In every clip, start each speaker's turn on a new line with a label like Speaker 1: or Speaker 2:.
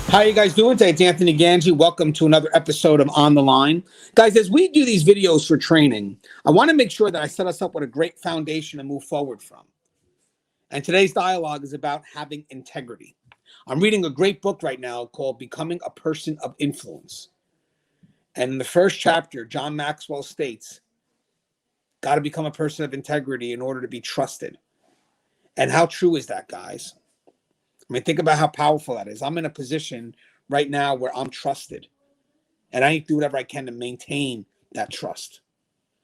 Speaker 1: How are you guys doing today? It's Anthony Gangi. Welcome to another episode of On the Line. Guys, as we do these videos for training, I want to make sure that I set us up with a great foundation to move forward from. And today's dialogue is about having integrity. I'm reading a great book right now called Becoming a Person of Influence. And in the first chapter, John Maxwell states, got to become a person of integrity in order to be trusted. And how true is that, guys? I mean, think about how powerful that is. I'm in a position right now where I'm trusted, and I need to do whatever I can to maintain that trust.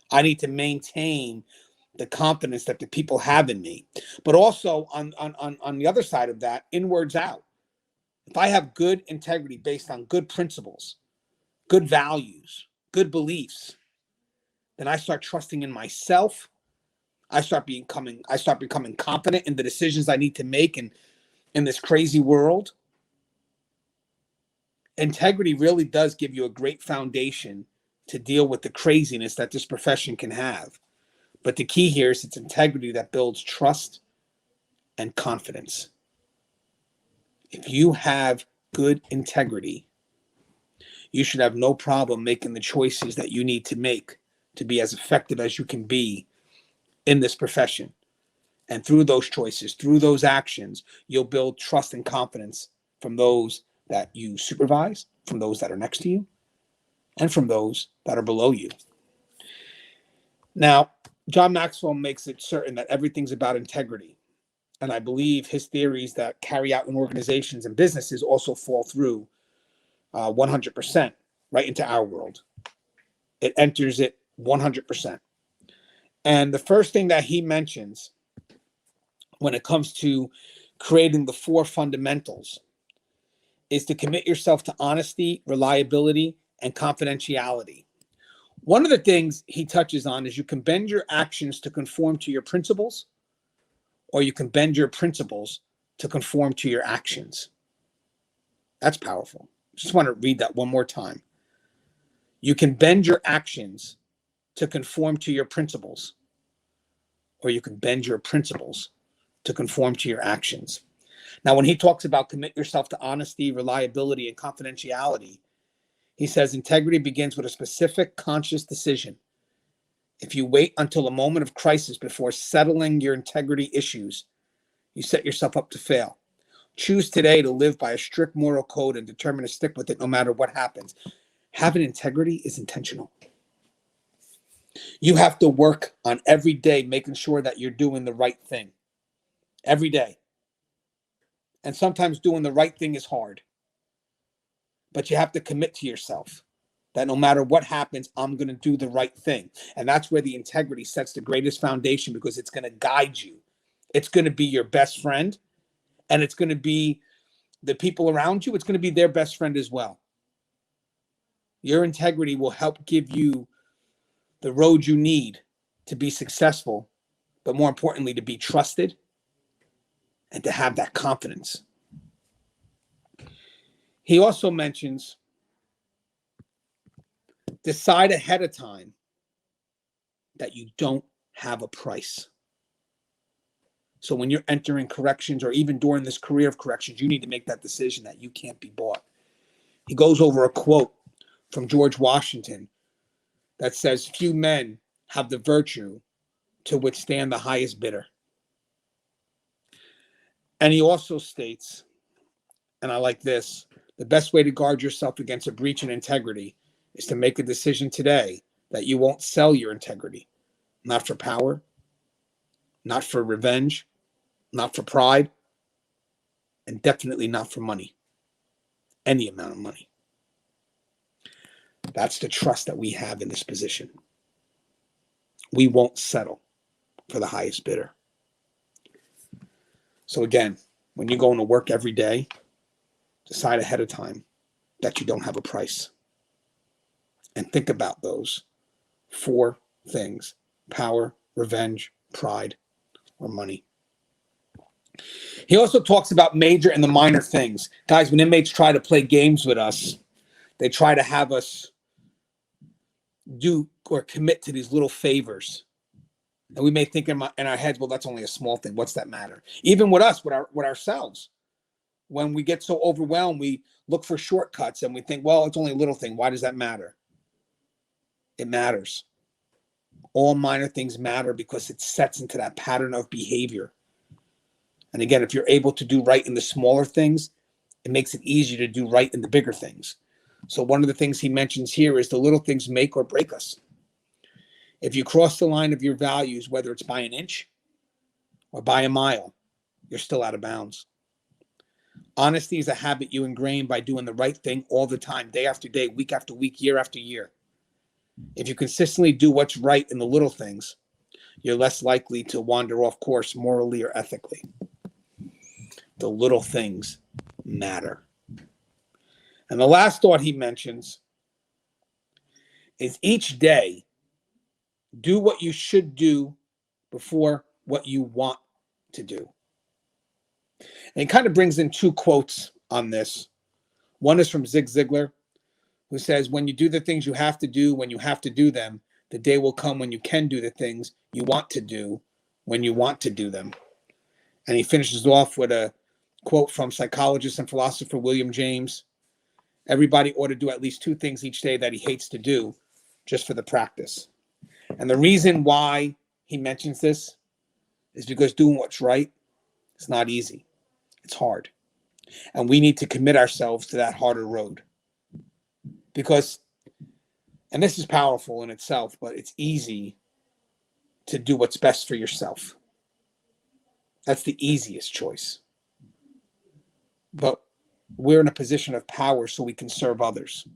Speaker 1: I need to maintain the confidence that the people have in me. But also on the other side of that, inwards out. If I have good integrity based on good principles, good values, good beliefs, then I start trusting in myself. I start becoming confident in the decisions I need to make in this crazy world. Integrity really does give you a great foundation to deal with the craziness that this profession can have. But the key here is it's integrity that builds trust and confidence. If you have good integrity, you should have no problem making the choices that you need to make to be as effective as you can be in this profession. And through those choices, through those actions, you'll build trust and confidence from those that you supervise, from those that are next to you, and from those that are below you. Now, John Maxwell makes it certain that everything's about integrity. And I believe his theories that carry out in organizations and businesses also fall through 100% right into our world. It enters it 100%. And the first thing that he mentions when it comes to creating the four fundamentals is to commit yourself to honesty, reliability, and confidentiality. One of the things he touches on is you can bend your actions to conform to your principles, or you can bend your principles to conform to your actions. That's powerful. Just want to read that one more time. You can bend your actions to conform to your principles, or you can bend your principles to conform to your actions. Now, when he talks about commit yourself to honesty, reliability, and confidentiality, he says integrity begins with a specific conscious decision. If you wait until a moment of crisis before settling your integrity issues, you set yourself up to fail. Choose today to live by a strict moral code and determine to stick with it no matter what happens. Having integrity is intentional. You have to work on every day making sure that you're doing the right thing. Every day. And sometimes doing the right thing is hard. But you have to commit to yourself that no matter what happens, I'm going to do the right thing. And that's where the integrity sets the greatest foundation, because it's going to guide you. It's going to be your best friend, and it's going to be the people around you. It's going to be their best friend as well. Your integrity will help give you the road you need to be successful, but more importantly, to be trusted and to have that confidence. He also mentions decide ahead of time that you don't have a price. So when you're entering corrections, or even during this career of corrections, you need to make that decision that you can't be bought. He goes over a quote from George Washington that says, few men have the virtue to withstand the highest bidder. And he also states, and I like this, the best way to guard yourself against a breach in integrity is to make a decision today that you won't sell your integrity, not for power, not for revenge, not for pride, and definitely not for money, any amount of money. That's the trust that we have in this position. We won't settle for the highest bidder. So again, when you're going to work every day, decide ahead of time that you don't have a price. And think about those four things: power, revenge, pride, or money. He also talks about major and the minor things. Guys, when inmates try to play games with us, they try to have us do or commit to these little favors. And we may think in our heads, well, that's only a small thing. What's that matter? Even with us, with ourselves. When we get so overwhelmed, we look for shortcuts and we think, well, it's only a little thing. Why does that matter? It matters. All minor things matter because it sets into that pattern of behavior. And again, if you're able to do right in the smaller things, it makes it easier to do right in the bigger things. So one of the things he mentions here is the little things make or break us. If you cross the line of your values, whether it's by an inch or by a mile, you're still out of bounds. Honesty is a habit you ingrain by doing the right thing all the time, day after day, week after week, year after year. If you consistently do what's right in the little things, you're less likely to wander off course morally or ethically. The little things matter. And the last thought he mentions is each day, do what you should do before what you want to do. And he kind of brings in two quotes on this. One is from Zig Ziglar, who says, when you do the things you have to do when you have to do them, the day will come when you can do the things you want to do when you want to do them. And he finishes off with a quote from psychologist and philosopher William James. Everybody ought to do at least two things each day that he hates to do, just for the practice. And the reason why he mentions this is because doing what's right is not easy. It's hard. And we need to commit ourselves to that harder road. Because, and this is powerful in itself, but it's easy to do what's best for yourself. That's the easiest choice. But we're in a position of power so we can serve others,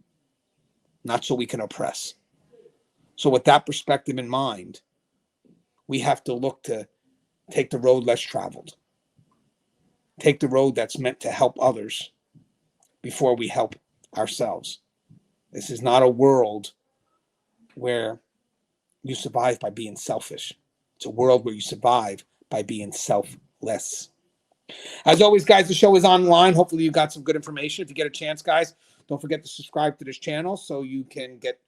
Speaker 1: not so we can oppress. So with that perspective in mind, we have to look to take the road less traveled. Take the road that's meant to help others before we help ourselves. This is not a world where you survive by being selfish. It's a world where you survive by being selfless. As always, guys, the show is online. Hopefully you got some good information. If you get a chance, guys, don't forget to subscribe to this channel so you can get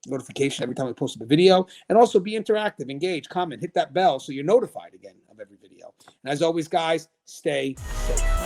Speaker 1: notification every time we post a video. And also be interactive, engage, comment, hit that bell so you're notified again of every video. And as always, guys, stay safe.